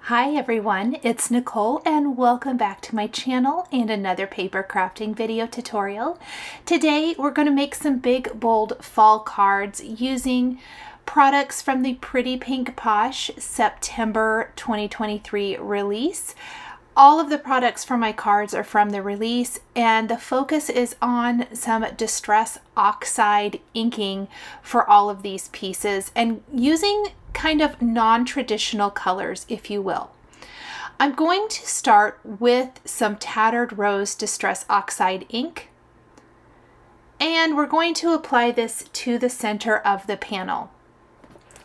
Hi everyone, it's Nicole and welcome back to my channel and another paper crafting video tutorial. Today we're going to make some big bold fall cards using products from the Pretty Pink Posh September 2023 release. All of the products for my cards are from the release, and the focus is on some Distress Oxide inking for all of these pieces and using kind of non-traditional colors, if you will. I'm going to start with some Tattered Rose Distress Oxide ink, and we're going to apply this to the center of the panel.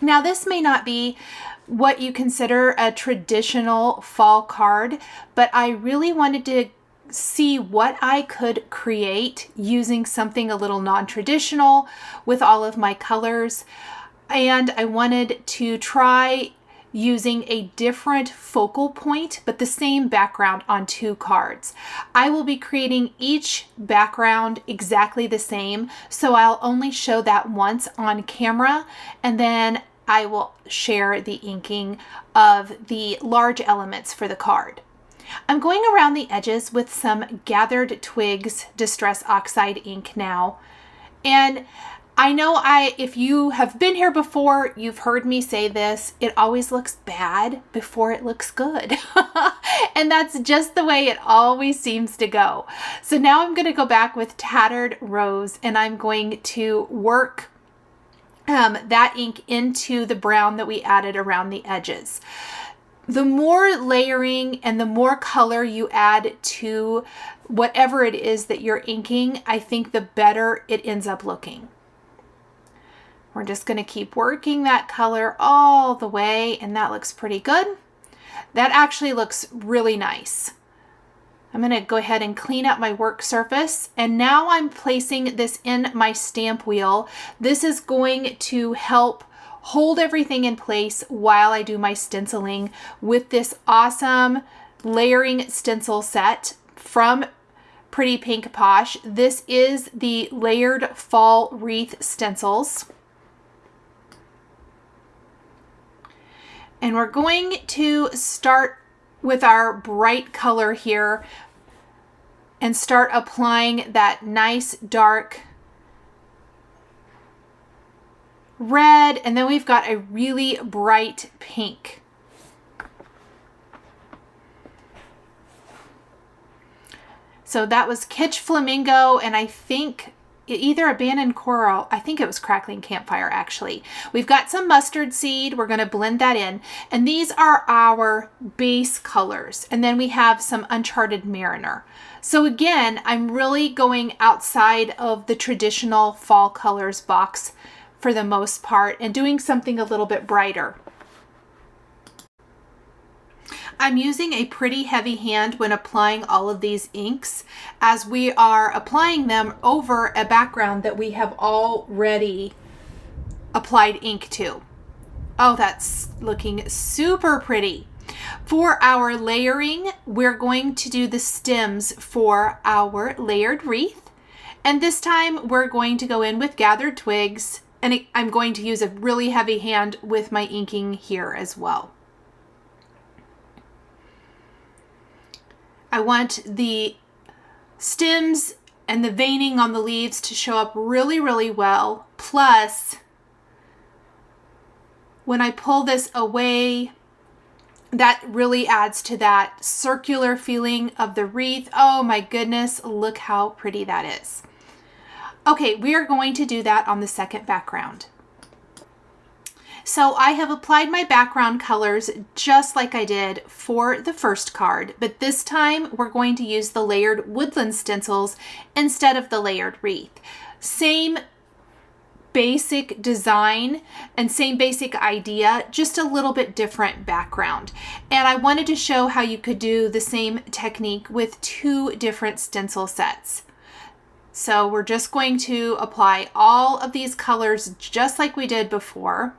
Now, this may not be what you consider a traditional fall card, but I really wanted to see what I could create using something a little non-traditional with all of my colors. And I wanted to try using a different focal point, but the same background on two cards. I will be creating each background exactly the same, so I'll only show that once on camera, and then I will share the inking of the large elements for the card. I'm going around the edges with some Gathered Twigs Distress Oxide ink now, and I know if you have been here before, you've heard me say this, it always looks bad before it looks good. And that's just the way it always seems to go. So now I'm going to go back with Tattered Rose, and I'm going to work that ink into the brown that we added around the edges. The more layering and the more color you add to whatever it is that you're inking, I think the better it ends up looking. We're just going to keep working that color all the way, and that looks pretty good. That actually looks really nice. I'm going to go ahead and clean up my work surface, and now I'm placing this in my stamp wheel. This is going to help hold everything in place while I do my stenciling with this awesome layering stencil set from Pretty Pink Posh. This is the Layered Fall Wreath Stencils. And we're going to start with our bright color here and start applying that nice dark red, and then we've got a really bright pink. So that was Kitsch Flamingo, and I think either Abandoned Coral, I think it was Crackling Campfire actually. We've got some mustard seed, we're going to blend that in, and these are our base colors, and then we have some Uncharted Mariner. So again, I'm really going outside of the traditional fall colors box for the most part and doing something a little bit brighter. I'm using a pretty heavy hand when applying all of these inks, as we are applying them over a background that we have already applied ink to. Oh, that's looking super pretty. For our layering, we're going to do the stems for our layered wreath. And this time we're going to go in with Gathered Twigs, and I'm going to use a really heavy hand with my inking here as well. I want the stems and the veining on the leaves to show up really, really well. Plus, when I pull this away, that really adds to that circular feeling of the wreath. Oh my goodness, look how pretty that is. Okay, we are going to do that on the second background. So I have applied my background colors just like I did for the first card, but this time we're going to use the layered Woodland stencils instead of the layered wreath. Same basic design and same basic idea, just a little bit different background. And I wanted to show how you could do the same technique with two different stencil sets. So we're just going to apply all of these colors just like we did before.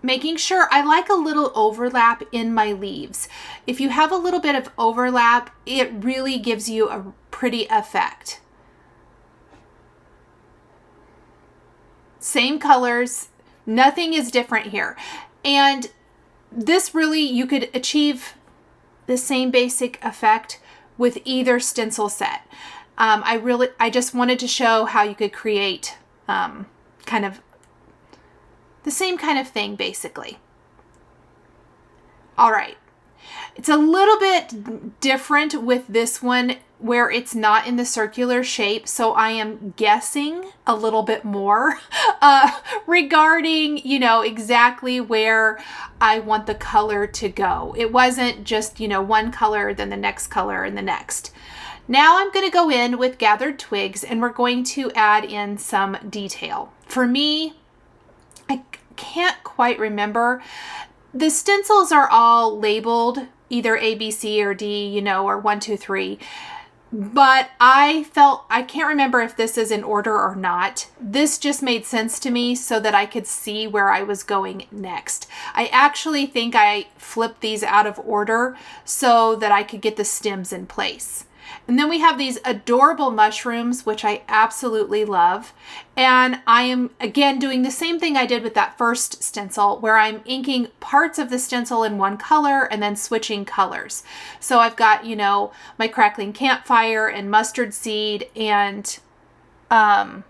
Making sure I like a little overlap in my leaves. If you have a little bit of overlap, it really gives you a pretty effect. Same colors, nothing is different here. And this really, you could achieve the same basic effect with either stencil set. I just wanted to show how you could create kind of the same kind of thing, basically. All right. It's a little bit different with this one where it's not in the circular shape, so I am guessing a little bit more regarding, you know, exactly where I want the color to go. It wasn't just, you know, one color, then the next color, and the next. Now I'm going to go in with gathered twigs, and we're going to add in some detail. For me, I can't quite remember. The stencils are all labeled either A, B, C, or D, you know, or 1, 2, 3. But I can't remember if this is in order or not. This just made sense to me so that I could see where I was going next. I actually think I flipped these out of order so that I could get the stems in place. And then we have these adorable mushrooms, which I absolutely love. And I am, again, doing the same thing I did with that first stencil, where I'm inking parts of the stencil in one color and then switching colors. So I've got, you know, my crackling campfire and mustard seed and worn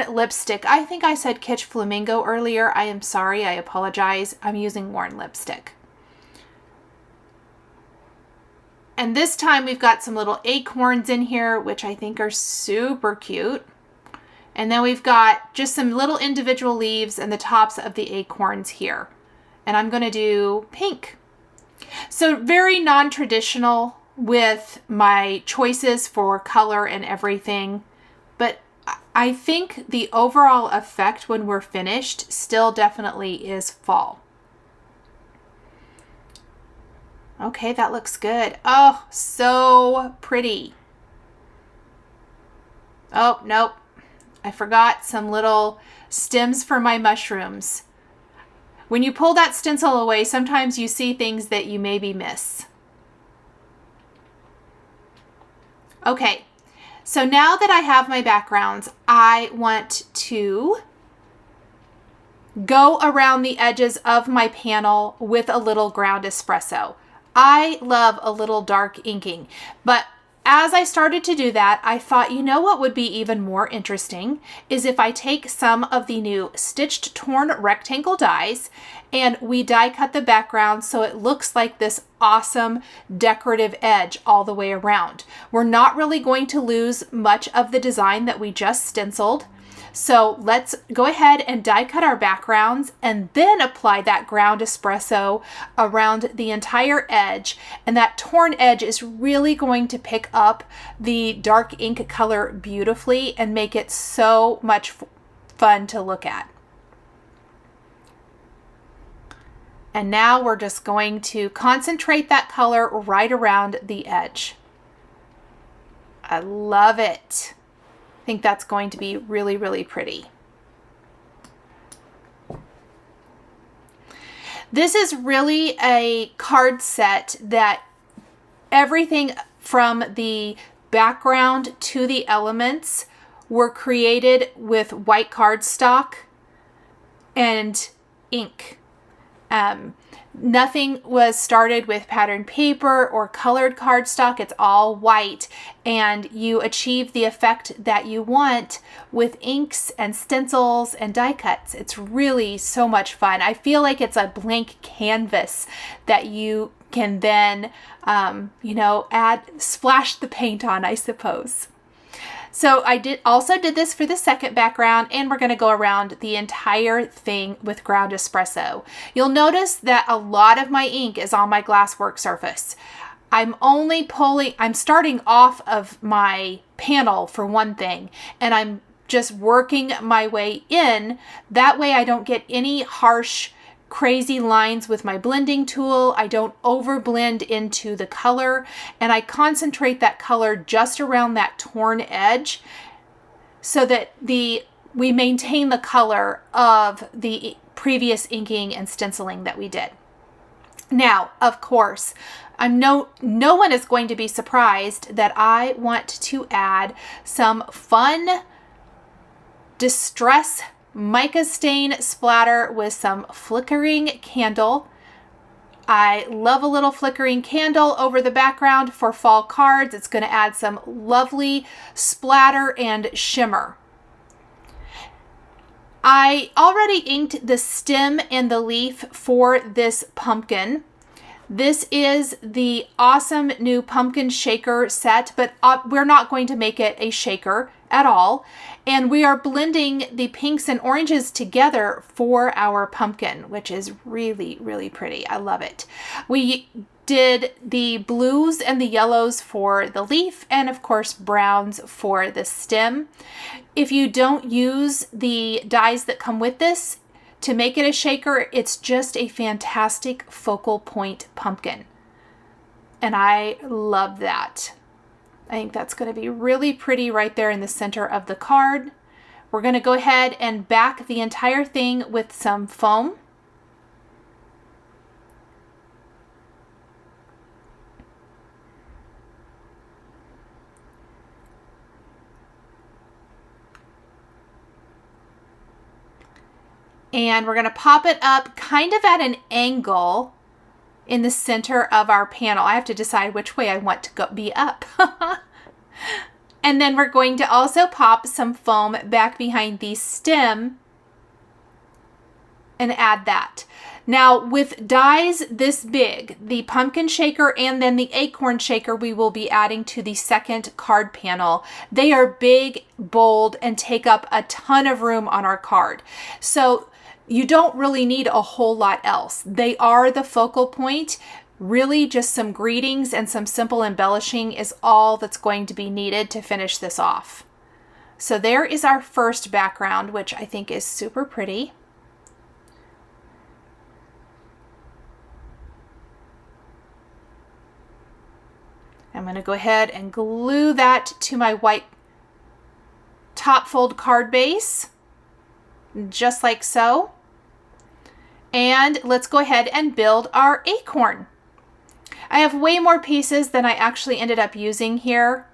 lipstick. I think I said kitsch flamingo earlier. I am sorry. I apologize. I'm using worn lipstick. And this time we've got some little acorns in here, which I think are super cute. And then we've got just some little individual leaves and the tops of the acorns here. And I'm going to do pink. So very non-traditional with my choices for color and everything. But I think the overall effect when we're finished still definitely is fall. Okay, that looks good. Oh, so pretty. Oh, nope. I forgot some little stems for my mushrooms. When you pull that stencil away, sometimes you see things that you maybe miss. Okay, so now that I have my backgrounds, I want to go around the edges of my panel with a little ground espresso. I love a little dark inking, but as I started to do that, I thought, you know what would be even more interesting is if I take some of the new Stitched Torn rectangle dies and we die cut the background so it looks like this awesome decorative edge all the way around. We're not really going to lose much of the design that we just stenciled. So let's go ahead and die cut our backgrounds and then apply that ground espresso around the entire edge. And that torn edge is really going to pick up the dark ink color beautifully and make it so much fun to look at. And now we're just going to concentrate that color right around the edge. I love it. I think that's going to be really, really pretty. This is really a card set that everything from the background to the elements were created with white cardstock and ink. Nothing was started with patterned paper or colored cardstock. It's all white, and you achieve the effect that you want with inks and stencils and die cuts. It's really so much fun. I feel like it's a blank canvas that you can then, you know, splash the paint on, I suppose. So I also did this for the second background, and we're going to go around the entire thing with ground espresso. You'll notice that a lot of my ink is on my glass work surface. I'm starting off of my panel for one thing, and I'm just working my way in. That way I don't get any harsh crazy lines with my blending tool. I don't over blend into the color, and I concentrate that color just around that torn edge so that we maintain the color of the previous inking and stenciling that we did. Now, of course, no one is going to be surprised that I want to add some fun distress mica stain splatter with some flickering candle I love a little flickering candle over the background for fall cards. It's going to add some lovely splatter and shimmer. I already inked the stem and the leaf for this pumpkin. This is the awesome new pumpkin shaker set, but we're not going to make it a shaker at all. And we are blending the pinks and oranges together for our pumpkin, which is really, really pretty. I love it. We did the blues and the yellows for the leaf, and of course browns for the stem. If you don't use the dies that come with this to make it a shaker, it's just a fantastic focal point pumpkin. And I love that. I think that's going to be really pretty right there in the center of the card. We're going to go ahead and back the entire thing with some foam. And we're going to pop it up kind of at an angle in the center of our panel. I have to decide which way I want to be up. And then we're going to also pop some foam back behind the stem and add that. Now with dies this big, the pumpkin shaker and then the acorn shaker we will be adding to the second card panel. They are big, bold, and take up a ton of room on our card. So you don't really need a whole lot else. They are the focal point. Really just some greetings and some simple embellishing is all that's going to be needed to finish this off. So there is our first background, which I think is super pretty. I'm going to go ahead and glue that to my white top fold card base, just like so. And let's go ahead and build our acorn. I have way more pieces than I actually ended up using here.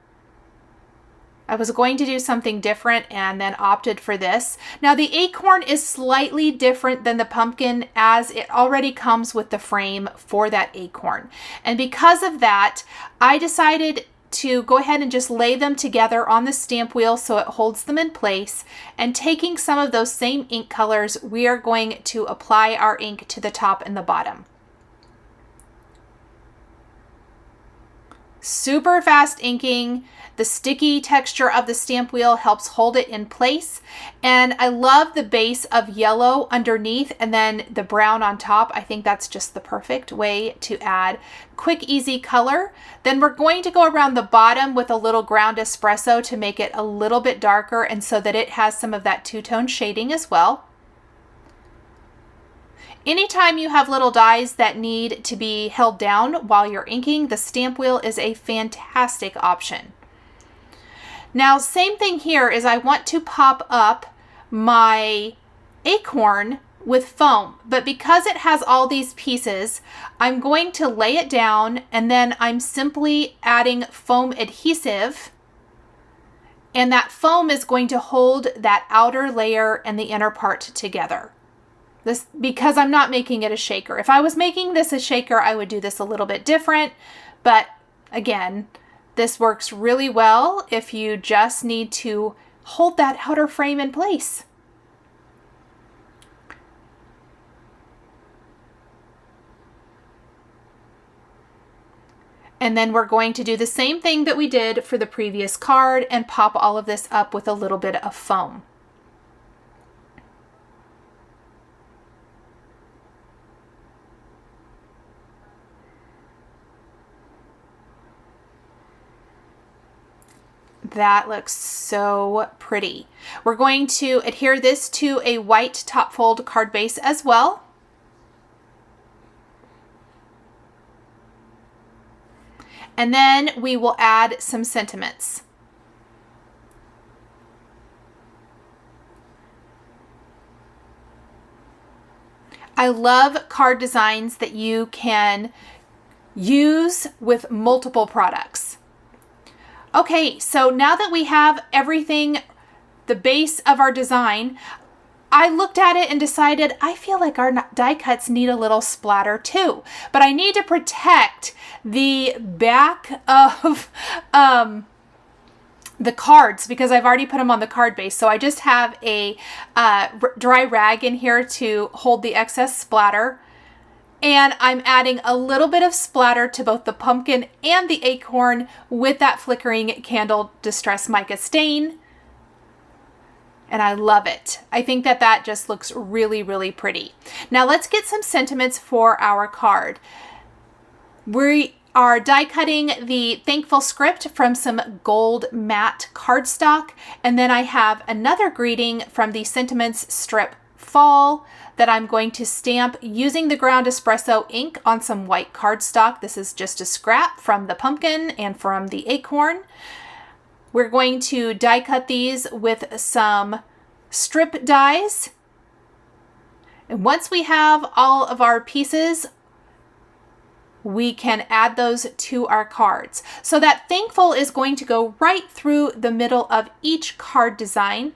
I was going to do something different and then opted for this. Now the acorn is slightly different than the pumpkin as it already comes with the frame for that acorn. And because of that, I decided to go ahead and just lay them together on the stamp wheel so it holds them in place. And taking some of those same ink colors, we are going to apply our ink to the top and the bottom. Super fast inking. The sticky texture of the stamp wheel helps hold it in place. And I love the base of yellow underneath and then the brown on top. I think that's just the perfect way to add quick, easy color. Then we're going to go around the bottom with a little ground espresso to make it a little bit darker and so that it has some of that two-tone shading as well. Anytime you have little dies that need to be held down while you're inking, the stamp wheel is a fantastic option. Now, same thing here is I want to pop up my acorn with foam, but because it has all these pieces, I'm going to lay it down and then I'm simply adding foam adhesive, and that foam is going to hold that outer layer and the inner part together. This because I'm not making it a shaker. If I was making this a shaker, I would do this a little bit different, but again, this works really well if you just need to hold that outer frame in place. And then we're going to do the same thing that we did for the previous card and pop all of this up with a little bit of foam. That looks so pretty. We're going to adhere this to a white top fold card base as well. And then we will add some sentiments. I love card designs that you can use with multiple products. Okay, so now that we have everything, the base of our design, I looked at it and decided I feel like our die cuts need a little splatter too, but I need to protect the back of the cards because I've already put them on the card base. So I just have a dry rag in here to hold the excess splatter. And I'm adding a little bit of splatter to both the pumpkin and the acorn with that flickering candle distress mica stain. And I love it. I think that that just looks really, really pretty. Now let's get some sentiments for our card. We are die cutting the thankful script from some gold matte cardstock. And then I have another greeting from the sentiments strip fall that I'm going to stamp using the ground espresso ink on some white cardstock. This is just a scrap from the pumpkin and from the acorn. We're going to die cut these with some strip dies. And once we have all of our pieces, we can add those to our cards. So that thankful is going to go right through the middle of each card design.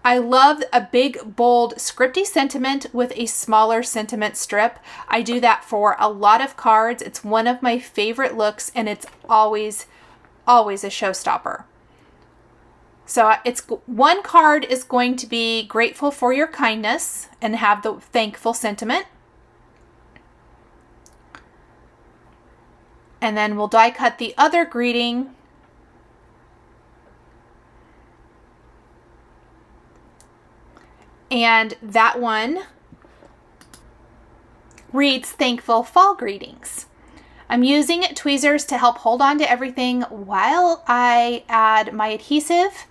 I love a big, bold, scripty sentiment with a smaller sentiment strip. I do that for a lot of cards. It's one of my favorite looks, and it's always, always a showstopper. So it's one card is going to be grateful for your kindness and have the thankful sentiment. And then we'll die cut the other greeting. And that one reads Thankful Fall Greetings. I'm using tweezers to help hold on to everything while I add my adhesive.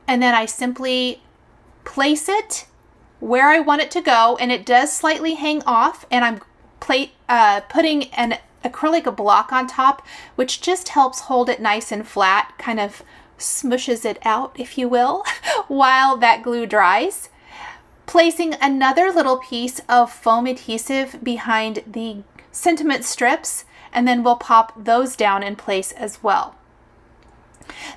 And then I simply place it where I want it to go. And it does slightly hang off. And I'm putting an acrylic block on top, which just helps hold it nice and flat, kind of smushes it out, if you will, while that glue dries. Placing another little piece of foam adhesive behind the sentiment strips, and then we'll pop those down in place as well.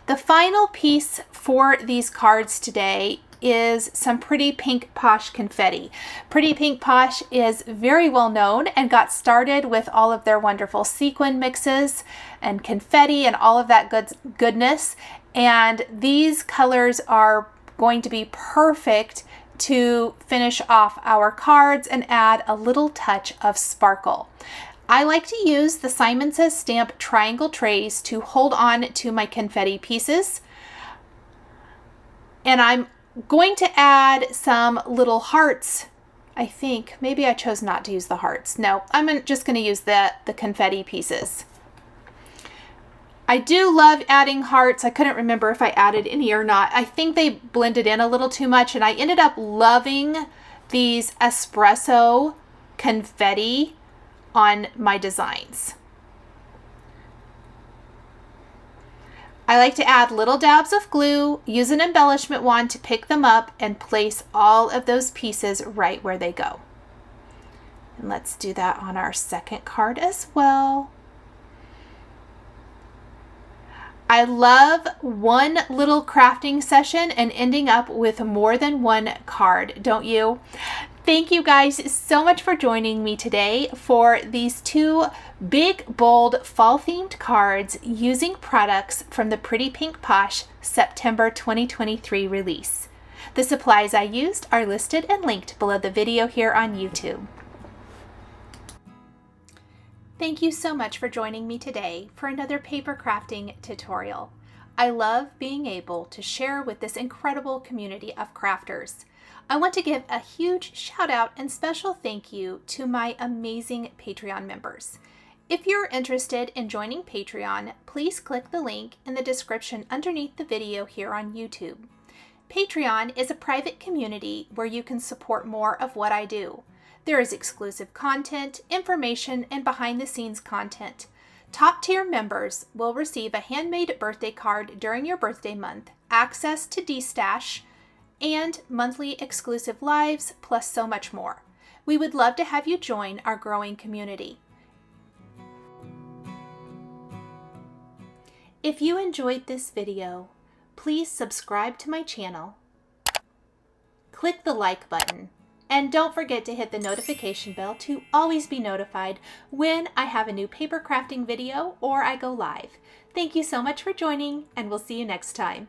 The final piece for these cards today is some Pretty Pink Posh confetti. Pretty Pink Posh is very well known and got started with all of their wonderful sequin mixes and confetti and all of that goodness. And these colors are going to be perfect to finish off our cards and add a little touch of sparkle. I like to use the Simon Says Stamp triangle trays to hold on to my confetti pieces. And I'm going to add some little hearts. I think maybe I chose not to use the hearts. No, I'm just going to use the confetti pieces. I do love adding hearts. I couldn't remember if I added any or not. I think they blended in a little too much, and I ended up loving these espresso confetti on my designs. I like to add little dabs of glue, use an embellishment wand to pick them up, and place all of those pieces right where they go. And let's do that on our second card as well. I love one little crafting session and ending up with more than one card, don't you? Thank you guys so much for joining me today for these two big, bold, fall-themed cards using products from the Pretty Pink Posh September 2023 release. The supplies I used are listed and linked below the video here on YouTube. Thank you so much for joining me today for another paper crafting tutorial. I love being able to share with this incredible community of crafters. I want to give a huge shout out and special thank you to my amazing Patreon members. If you're interested in joining Patreon, please click the link in the description underneath the video here on YouTube. Patreon is a private community where you can support more of what I do. There is exclusive content, information, and behind-the-scenes content. Top-tier members will receive a handmade birthday card during your birthday month, access to D-Stash, and monthly exclusive lives, plus so much more. We would love to have you join our growing community. If you enjoyed this video, please subscribe to my channel, click the like button. And don't forget to hit the notification bell to always be notified when I have a new paper crafting video or I go live. Thank you so much for joining, and we'll see you next time.